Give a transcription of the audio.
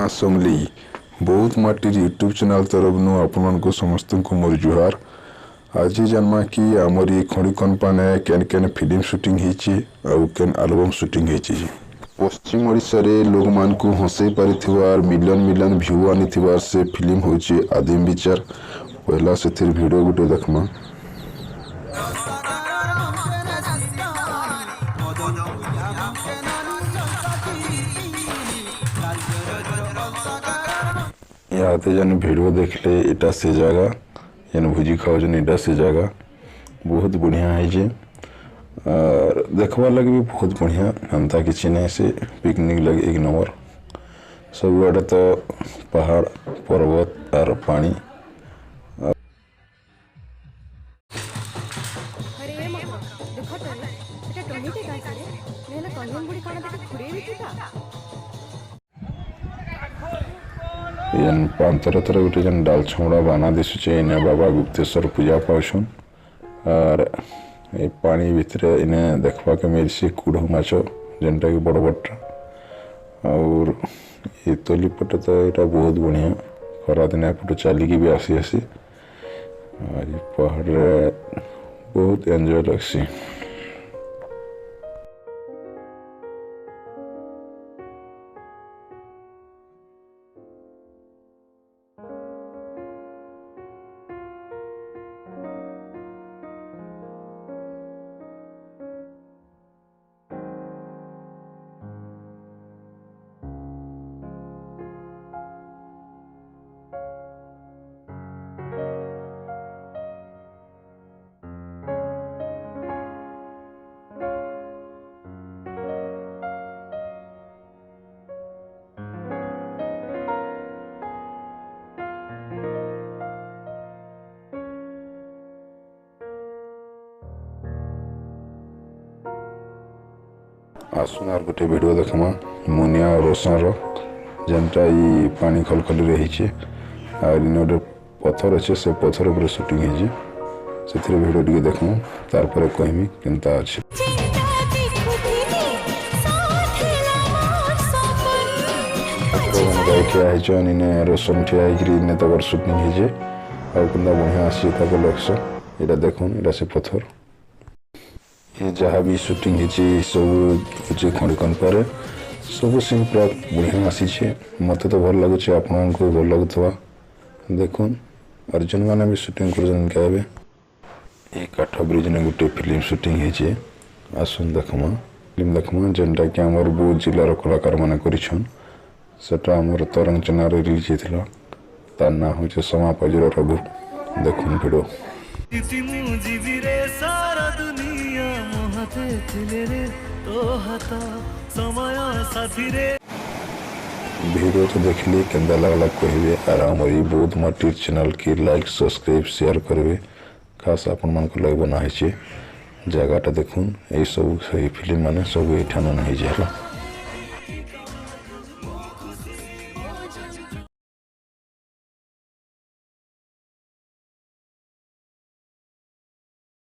आसमली बहुत माटिर YouTube channel तरफ नु आपण को समस्त को मोर जुहार। आज जन्मा कि आमर ये खड़ी कंपाने केन केन फिल्म शूटिंग होती और केन एल्बम शूटिंग होती। पश्चिम ओडिशा रे लोग मान को हंसई पारिथिवार मिलियन मिलियन व्यू आनिथिवार से फिल्म होची आदिम विचार। पहला से वीडियो गुटे देखमा। यहाँ जन वीडियो देखले इटा से जगह जन भोजी खाओ इटा से जगह बहुत बढ़िया है और देखवार लगे भी बहुत बढ़िया अंता किसी नहीं से पिकनिक लगे एक नंबर सब आड़े तो पहाड़ पर्वत और पानी। जन पांतर थर गोटे जन डाल छौड़ा बाना दिशुचे इने बाबा गुप्तेश्वर पूजा पाउछन और ये पानी भितर इने देखवा के मिल से कुड़ माछ जेनटा कि बड़ बड़ और ये तली पटे तो यहाँ बहुत बढ़िया खरा दिन एपटे चलिकी भी आसी आसी और ये पहाड़ बहुत एंजॉय लगसी। आसुन और गोटे वीडियो देखमा मुनिया और रोशन जेनटा ये पानी खलखल रही और इन गोटे पथर अच्छे से पथर पर शूटिंग से वीडियो टे देखूँ तार कहमी केनता अच्छे। ठिया इने रोशन ठिया इने तक शूटिंग और बढ़िया आसी लक्ष्य यहाँ देखुन यहाँ से पथर ये जहाँ भी शूटिंग है सब हूँ खड़ीकन पर सब सीन पूरा बढ़िया आसी मत तो भल लगुच आपण को भल लगुवा देखुन अर्जुन मैंने भी शूटिंग कर काठ ब्रिज ने गोटे फिल्म शूटिंग है आसुन देखमा फिल्म देखमा जेनटा कि आमर बौद्ध जिलार कलाकार मैंने करटा आमर तरंग चैनल रिलीज होता तार ना हूँ समापाजर रघु देखुन भिडियो। वीडियो तो देखली केंदा लगला कहबे और हमर ई बहुत माटिर चैनल के लाइक सब्सक्राइब शेयर करबे खास आपन मन को लाइक बना है जगहटा देखुन ये सब सही फिल्म माने सब एठान नहीं जाला।